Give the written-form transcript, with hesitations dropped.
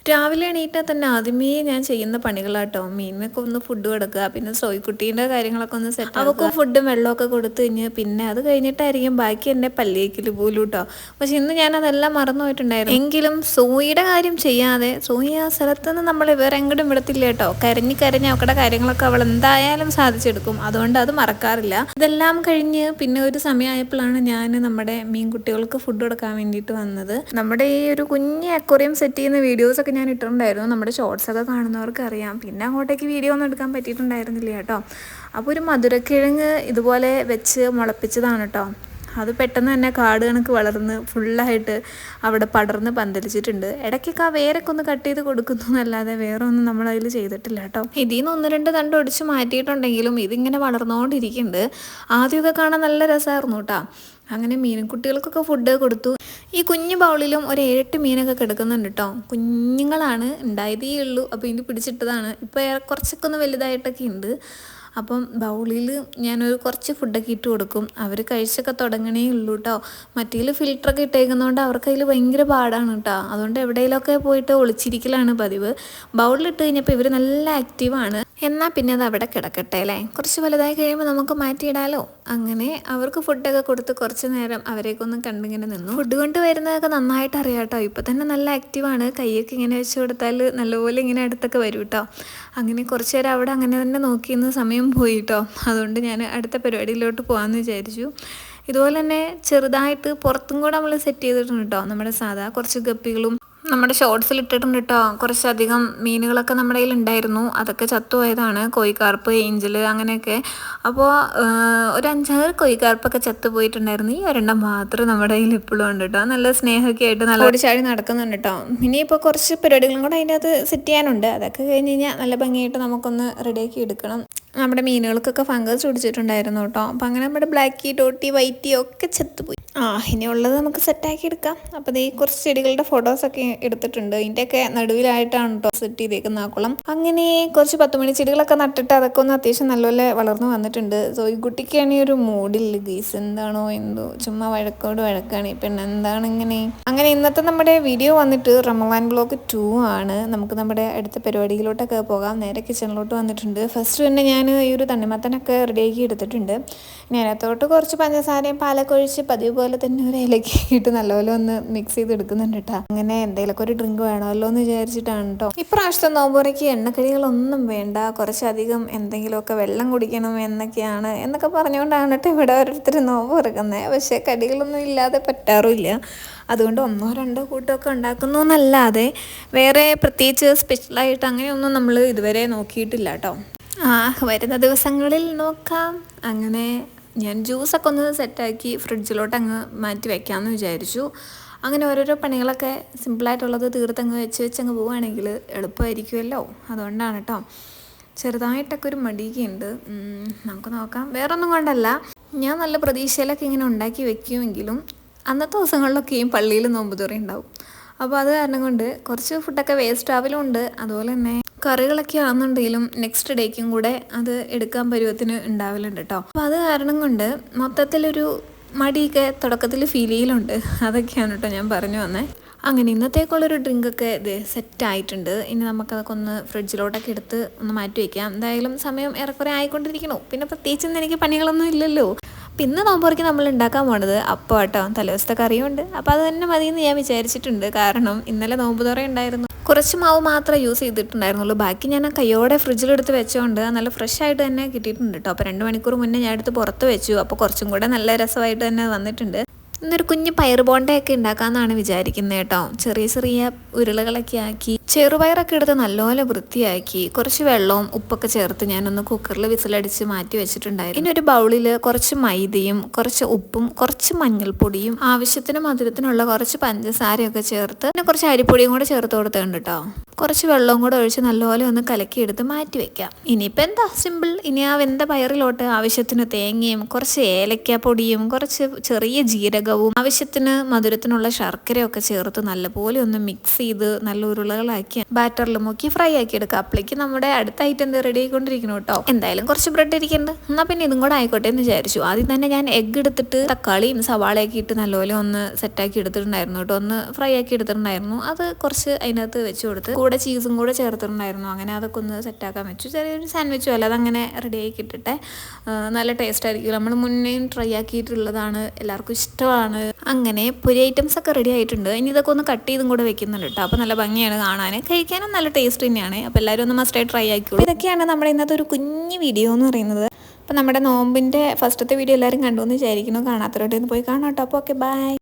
രാവിലെ എണീറ്റാൽ തന്നെ ആദ്യമേ ഞാൻ ചെയ്യുന്ന പണികളാട്ടോ. മീനിനൊക്കെ ഒന്ന് ഫുഡ് കൊടുക്കുക, പിന്നെ സോയിക്കുട്ടീൻ്റെ കാര്യങ്ങളൊക്കെ ഒന്ന് സെറ്റ് അവൾക്കും ഫുഡും വെള്ളമൊക്കെ കൊടുത്തു കഴിഞ്ഞ് പിന്നെ അത് കഴിഞ്ഞിട്ടായിരിക്കും ബാക്കി എൻ്റെ പല്ലേക്കൽ പോലും കേട്ടോ. പക്ഷെ ഇന്ന് ഞാനതെല്ലാം മറന്നു പോയിട്ടുണ്ടായിരുന്നു. എങ്കിലും സോയിയുടെ കാര്യം ചെയ്യാതെ സോയി ആ സ്ഥലത്തുനിന്ന് നമ്മൾ വേറെ എങ്ങോട്ടും വിടത്തില്ല കേട്ടോ. കരഞ്ഞ് അവക്കടെ കാര്യങ്ങളൊക്കെ അവൾ എന്തായാലും സാധിച്ചെടുക്കും. അതുകൊണ്ട് അത് മറക്കാറില്ല. ഇതെല്ലാം കഴിഞ്ഞ് പിന്നെ ഒരു സമയമായപ്പോഴാണ് ഞാൻ നമ്മുടെ മീൻകുട്ടികൾക്ക് ഫുഡ് കൊടുക്കാൻ വേണ്ടിയിട്ട് വന്നത്. നമ്മുടെ ഈ ഒരു കുഞ്ഞ് അക്വേറിയം സെറ്റ് ചെയ്യുന്ന വീഡിയോസൊക്കെ ഞാൻ ഇട്ടിട്ടുണ്ടായിരുന്നു. നമ്മുടെ ഷോർട്സൊക്കെ കാണുന്നവർക്ക് അറിയാം. പിന്നെ അങ്ങോട്ടേക്ക് വീഡിയോ ഒന്നും എടുക്കാൻ പറ്റിയിട്ടുണ്ടായിരുന്നില്ല കേട്ടോ. അപ്പോൾ ഒരു മധുരക്കിഴങ്ങ് ഇതുപോലെ വെച്ച് മുളപ്പിച്ചതാണ് കേട്ടോ. അത് പെട്ടെന്ന് തന്നെ കാട് കണക്ക് വളർന്ന് ഫുള്ളായിട്ട് അവിടെ പടർന്ന് പന്തലിച്ചിട്ടുണ്ട്. ഇടയ്ക്കൊക്കെ ആ വേരൊക്കെ ഒന്ന് കട്ട് ചെയ്ത് കൊടുക്കുന്നു എന്നല്ലാതെ വേറെ ഒന്നും നമ്മളതിൽ ചെയ്തിട്ടില്ല കേട്ടോ. ഇതിൽ നിന്ന് 1-2 തണ്ട് ഒടിച്ച് മാറ്റിയിട്ടുണ്ടെങ്കിലും ഇതിങ്ങനെ വളർന്നുകൊണ്ടിരിക്കുന്നുണ്ട്. ആദ്യമൊക്കെ കാണാൻ നല്ല രസമായിരുന്നു കേട്ടോ. അങ്ങനെ കുട്ടികൾക്കൊക്കെ ഫുഡ് കൊടുത്തു. ഈ കുഞ്ഞു ബൗളിലും ഒരു 7-8 മീനൊക്കെ കിടക്കുന്നുണ്ട് കേട്ടോ. കുഞ്ഞുങ്ങളാണ്, ഉണ്ടായതേ ഉള്ളൂ. അപ്പോൾ ഇതിന് പിടിച്ചിട്ടതാണ്. ഇപ്പോൾ കുറച്ചൊക്കെ ഒന്ന് വലുതായിട്ടൊക്കെ ഉണ്ട്. അപ്പം ബൗളിൽ ഞാനൊരു കുറച്ച് ഫുഡൊക്കെ ഇട്ട് കൊടുക്കും. അവർ കഴിച്ചൊക്കെ തുടങ്ങണേ ഉള്ളൂ കേട്ടോ. മറ്റേതിൽ ഫിൽറ്ററൊക്കെ ഇട്ടേക്കുന്നതുകൊണ്ട് അവർക്ക് അതിൽ ഭയങ്കര പാടാണ് കേട്ടോ. അതുകൊണ്ട് എവിടെയെങ്കിലുമൊക്കെ പോയിട്ട് ഒളിച്ചിരിക്കലാണ് പതിവ്. ബൗളിലിട്ട് കഴിഞ്ഞപ്പോൾ ഇവർ നല്ല ആക്റ്റീവാണ്. എന്നാൽ പിന്നെ അത് അവിടെ കിടക്കട്ടെ അല്ലേ, കുറച്ച് വലുതായി കഴിയുമ്പോൾ നമുക്ക് മാറ്റിയിടാലോ. അങ്ങനെ അവർക്ക് ഫുഡൊക്കെ കൊടുത്ത് കുറച്ച് നേരം അവരെയൊക്കെ ഒന്ന് കണ്ടിങ്ങനെ നിന്നു. ഫുഡ് കൊണ്ട് വരുന്നതൊക്കെ നന്നായിട്ട് അറിയാം കേട്ടോ. ഇപ്പോൾ തന്നെ നല്ല ആക്റ്റീവാണ്. കൈയൊക്കെ ഇങ്ങനെ വെച്ച് കൊടുത്താൽ നല്ലപോലെ ഇങ്ങനെ അടുത്തൊക്കെ വരും കേട്ടോ. അങ്ങനെ കുറച്ച് നേരം അവിടെ അങ്ങനെ തന്നെ നോക്കിയിരുന്ന സമയം പോയി കേട്ടോ. അതുകൊണ്ട് ഞാൻ അടുത്ത പരിപാടിയിലോട്ട് പോകാമെന്ന് വിചാരിച്ചു. ഇതുപോലെ തന്നെ ചെറുതായിട്ട് പുറത്തും കൂടെ നമ്മൾ സെറ്റ് ചെയ്തിട്ടുണ്ട് കേട്ടോ. നമ്മുടെ സാധാ കുറച്ച് ഗപ്പികളും നമ്മുടെ ഷോർട്സിൽ ഇട്ടിട്ടുണ്ട് കേട്ടോ. കുറച്ചധികം മീനുകളൊക്കെ നമ്മുടെ കയ്യിൽ ഉണ്ടായിരുന്നു. അതൊക്കെ ചത്തുപോയതാണ്. കോഴിക്കാർപ്പ്, ഏഞ്ചൽ അങ്ങനെയൊക്കെ. അപ്പോൾ ഒരു 5-6 കോഴിക്കാർപ്പൊക്കെ ചത്തുപോയിട്ടുണ്ടായിരുന്നു. ഈ ഒരെണ്ണം മാത്രം നമ്മുടെ കയ്യിൽ ഇപ്പോഴും ഉണ്ട് കേട്ടോ. നല്ല സ്നേഹമൊക്കെ ആയിട്ട് നല്ല ഓടിച്ചാടി നടക്കുന്നുണ്ട് കേട്ടോ. ഇനിയിപ്പോൾ കുറച്ച് പരിപാടികളും കൂടെ അതിൻ്റെ അകത്ത് സെറ്റ് ചെയ്യാനുണ്ട്. അതൊക്കെ കഴിഞ്ഞ് കഴിഞ്ഞാൽ നല്ല ഭംഗിയായിട്ട് നമുക്കൊന്ന് റെഡിയാക്കി എടുക്കണം. നമ്മുടെ മീനുകൾക്കൊക്കെ ഫംഗസ് പിടിച്ചിട്ടുണ്ടായിരുന്നു കേട്ടോ. അപ്പം അങ്ങനെ നമ്മുടെ ബ്ലാക്കി, ടോട്ടി, വൈറ്റി ഒക്കെ ചത്തുപോയി. ഇനിയുള്ളത് നമുക്ക് സെറ്റാക്കി എടുക്കാം. അപ്പോൾ ഈ കുറച്ച് ചെടികളുടെ ഫോട്ടോസൊക്കെ എടുത്തിട്ടുണ്ട്. ഇതിൻ്റെയൊക്കെ നടുവിലായിട്ടാണ് കേട്ടോ സെറ്റ് ചെയ്തേക്കുന്ന ആ കുളം. അങ്ങനെ കുറച്ച് 10 മണി ചെടികളൊക്കെ നട്ടിട്ട് അതൊക്കെ ഒന്ന് അത്യാവശ്യം നല്ലപോലെ വളർന്നു വന്നിട്ടുണ്ട്. സോ ഈ കുട്ടിക്കാണെങ്കിൽ ഒരു മൂഡില്ല ഗീസ്, എന്താണോ എന്തോ ചുമ്മാ വഴക്കാണ് ഈ പെണ്ണ്, എന്താണ് ഇങ്ങനെ. അങ്ങനെ ഇന്നത്തെ നമ്മുടെ വീഡിയോ വന്നിട്ട് റമളാൻ വ്ലോഗ് 2 ആണ്. നമുക്ക് നമ്മുടെ അടുത്ത പരിപാടിയിലോട്ടൊക്കെ പോകാം. നേരെ കിച്ചണിലോട്ട് വന്നിട്ടുണ്ട്. ഫസ്റ്റ് തന്നെ ഞാൻ ഈ ഒരു തണ്ണിമത്തനൊക്കെ റെഡിയാക്കി എടുത്തിട്ടുണ്ട്. ഇനി അതിനകത്തോട്ട് കുറച്ച് പഞ്ചസാരയും പാലൊക്കെ ഒഴിച്ച് പതിവ് പോലെ തന്നെ ഒരു ഇലക്കി ഇട്ട് നല്ലപോലെ ഒന്ന് മിക്സ് ചെയ്ത് എടുക്കുന്നുണ്ട് കേട്ടോ. അങ്ങനെ എന്തെങ്കിലുമൊക്കെ ഒരു ഡ്രിങ്ക് വേണമല്ലോ എന്ന് വിചാരിച്ചിട്ടാണ് കേട്ടോ. ഇപ്രാവശ്യത്തെ നോമ്പുറയ്ക്ക് എണ്ണക്കടികളൊന്നും വേണ്ട, കുറച്ചധികം എന്തെങ്കിലുമൊക്കെ വെള്ളം കുടിക്കണം എന്നൊക്കെ പറഞ്ഞുകൊണ്ടാണ് കേട്ടോ ഇവിടെ ഓരോരുത്തർ നോമ്പ് തുറക്കുന്നത്. പക്ഷേ കടികളൊന്നും ഇല്ലാതെ പറ്റാറുമില്ല. അതുകൊണ്ട് 1-2 കൂട്ടമൊക്കെ ഉണ്ടാക്കുന്നു എന്നല്ലാതെ വേറെ പ്രത്യേകിച്ച് സ്പെഷ്യലായിട്ട് അങ്ങനെയൊന്നും നമ്മൾ ഇതുവരെ നോക്കിയിട്ടില്ല കേട്ടോ. വരുന്ന ദിവസങ്ങളിൽ നോക്കാം. അങ്ങനെ ഞാൻ ജ്യൂസൊക്കെ ഒന്ന് സെറ്റാക്കി ഫ്രിഡ്ജിലോട്ട് അങ്ങ് മാറ്റി വയ്ക്കാമെന്ന് വിചാരിച്ചു. അങ്ങനെ ഓരോരോ പണികളൊക്കെ സിമ്പിളായിട്ടുള്ളത് തീർത്തങ്ങ് വെച്ചങ്ങ് പോവുകയാണെങ്കിൽ എളുപ്പമായിരിക്കുമല്ലോ. അതുകൊണ്ടാണ് കേട്ടോ. ചെറുതായിട്ടൊക്കെ ഒരു മടിയൊക്കെയുണ്ട്. നമുക്ക് നോക്കാം. വേറൊന്നും കൊണ്ടല്ല, ഞാൻ നല്ല പ്രതീക്ഷയിലൊക്കെ ഇങ്ങനെ ഉണ്ടാക്കി വെക്കുമെങ്കിലും അന്നത്തെ ദിവസങ്ങളിലൊക്കെയും പള്ളിയിൽ നോമ്പ് തുറ ഉണ്ടാവും. അപ്പോൾ അത് കാരണം കൊണ്ട് കുറച്ച് ഫുഡൊക്കെ വേസ്റ്റ് ആവലും ഉണ്ട്. അതുപോലെ തന്നെ കറികളൊക്കെ ആണെന്നുണ്ടെങ്കിലും നെക്സ്റ്റ് ഡേക്കും കൂടെ അത് എടുക്കാൻ പരുവത്തിന് ഉണ്ടാവലുണ്ട് കേട്ടോ. അപ്പോൾ അത് കാരണം കൊണ്ട് മൊത്തത്തിലൊരു മടിയൊക്കെ തുടക്കത്തിൽ ഫീൽ ചെയ്യലുണ്ട്. അതൊക്കെയാണ് കേട്ടോ ഞാൻ പറഞ്ഞു വന്നത്. അങ്ങനെ ഇന്നത്തേക്കുള്ളൊരു ഡ്രിങ്കൊക്കെ ഇത് സെറ്റായിട്ടുണ്ട്. ഇനി നമുക്കതൊക്കെ ഒന്ന് ഫ്രിഡ്ജിലോട്ടൊക്കെ എടുത്ത് ഒന്ന് മാറ്റി വയ്ക്കാം. എന്തായാലും സമയം ഏറെക്കുറെ ആയിക്കൊണ്ടിരിക്കണോ. പിന്നെ പ്രത്യേകിച്ചൊന്നും എനിക്ക് പണികളൊന്നും ഇല്ലല്ലോ. പിന്നെ നോമ്പുറയ്ക്ക് നമ്മൾ ഉണ്ടാക്കാൻ പോണത് അപ്പം കേട്ടോ. തലേദിവസത്തെ കറിയുണ്ട്. അപ്പോൾ അത് തന്നെ മതിയെന്ന് ഞാൻ വിചാരിച്ചിട്ടുണ്ട്. കാരണം ഇന്നലെ നോമ്പ് തുറ ഉണ്ടായിരുന്നു. കുറച്ച് മാവ് മാത്രമേ യൂസ് ചെയ്തിട്ടുണ്ടായിരുന്നുള്ളൂ. ബാക്കി ഞാൻ കയ്യോടെ ഫ്രിഡ്ജിലെടുത്ത് വെച്ചുകൊണ്ട് നല്ല ഫ്രഷ് ആയിട്ട് തന്നെ കിട്ടിയിട്ടുണ്ട് കേട്ടോ. അപ്പോൾ 2 മണിക്കൂർ മുന്നേ ഞാൻ എടുത്ത് പുറത്ത് വെച്ചു. അപ്പോൾ കുറച്ചും കൂടെ നല്ല രസമായിട്ട് തന്നെ വന്നിട്ടുണ്ട്. ഇന്നൊരു കുഞ്ഞ് പയർ ബോണ്ടയൊക്കെ ഉണ്ടാക്കാമെന്നാണ് വിചാരിക്കുന്നത് കേട്ടോ. ചെറിയ ഉരുളകളൊക്കെ ആക്കി ചെറുപയറൊക്കെ എടുത്ത് നല്ലപോലെ വൃത്തിയാക്കി കുറച്ച് വെള്ളവും ഉപ്പൊക്കെ ചേർത്ത് ഞാനൊന്ന് കുക്കറിൽ വിസിലടിച്ച് മാറ്റി വെച്ചിട്ടുണ്ടായിരുന്നു. ഇനി ഒരു ബൗളിൽ കുറച്ച് മൈദയും കുറച്ച് ഉപ്പും കുറച്ച് മഞ്ഞൾപ്പൊടിയും ആവശ്യത്തിന് മധുരത്തിനുള്ള കുറച്ച് പഞ്ചസാരയൊക്കെ ചേർത്ത് പിന്നെ കുറച്ച് അരിപ്പൊടിയും കൂടെ ചേർത്ത് കൊടുത്തിട്ടുണ്ട് കേട്ടോ. കുറച്ച് വെള്ളവും കൂടെ ഒഴിച്ച് നല്ലപോലെ ഒന്ന് കലക്കിയെടുത്ത് മാറ്റി വെക്കാം. ഇനിയിപ്പോൾ എന്താ സിമ്പിൾ. ഇനി ആ വെന്ത പയറിലോട്ട് ആവശ്യത്തിന് തേങ്ങയും കുറച്ച് ഏലക്ക പൊടിയും കുറച്ച് ചെറിയ ജീരകം ജീരകവും ആവശ്യത്തിന് മധുരത്തിനുള്ള ശർക്കരയൊക്കെ ചേർത്ത് നല്ലപോലെ ഒന്ന് മിക്സ് ചെയ്ത് നല്ല ഉരുളകളാക്കി ബാറ്ററിൽ മുക്കി ഫ്രൈ ആക്കി എടുക്കുക. അപ്പോഴേക്ക് നമ്മുടെ അടുത്ത ഐറ്റം റെഡി ആയിക്കൊണ്ടിരിക്കണം കേട്ടോ. എന്തായാലും കുറച്ച് ബ്രെഡ് ഇരിക്കുന്നുണ്ട്, എന്നാൽ പിന്നെ ഇതും കൂടെ ആയിക്കോട്ടെ എന്ന് വിചാരിച്ചു. ആദ്യം തന്നെ ഞാൻ എഗ്ഗ് എടുത്തിട്ട് തക്കാളിയും സവാളയൊക്കെ ഇട്ട് നല്ലപോലെ ഒന്ന് സെറ്റാക്കി എടുത്തിട്ടുണ്ടായിരുന്നു കേട്ടോ, ഒന്ന് ഫ്രൈ ആക്കി എടുത്തിട്ടുണ്ടായിരുന്നു. അത് കുറച്ച് അതിനകത്ത് വെച്ച് കൊടുത്ത് കൂടെ ചീസും കൂടെ ചേർത്തിട്ടുണ്ടായിരുന്നു. അങ്ങനെ അതൊക്കെ ഒന്ന് സെറ്റാക്കാൻ വെച്ചു. ചെറിയൊരു സാൻഡ്വിച്ചും അല്ല, അതങ്ങനെ റെഡി ആക്കി ഇട്ടിട്ടെ. നല്ല ടേസ്റ്റ് ആയിരിക്കും. നമ്മൾ മുന്നേയും ട്രൈ ആക്കിയിട്ടുള്ളതാണ്, എല്ലാവർക്കും ഇഷ്ടമാണ്. അങ്ങനെ പൊരി ഐറ്റംസ് ഒക്കെ റെഡി ആയിട്ടുണ്ട്. ഇനി ഇതൊക്കെ ഒന്ന് കട്ട് ചെയ്തും കൂടെ വെക്കുന്നുണ്ട് കേട്ടോ. അപ്പോൾ നല്ല ഭംഗിയാണ് കാണാൻ, കഴിക്കാനും നല്ല ടേസ്റ്റ് തന്നെയാണ്. അപ്പോൾ എല്ലാവരും ഒന്ന് മസ്റ്റായി ട്രൈ ആക്കിയോളൂ. ഇതൊക്കെയാണ് നമ്മുടെ ഇന്നത്തെ ഒരു കുഞ്ഞു വീഡിയോ എന്ന് പറയുന്നത്. അപ്പോൾ നമ്മുടെ നോമ്പിൻ്റെ ഫസ്റ്റത്തെ വീഡിയോ എല്ലാവരും കണ്ടു എന്ന് വിചാരിക്കുന്നു. കാണാത്തവരോട്ട് പോയി കാണാം കേട്ടോ. അപ്പോൾ ഓക്കെ, ബൈ.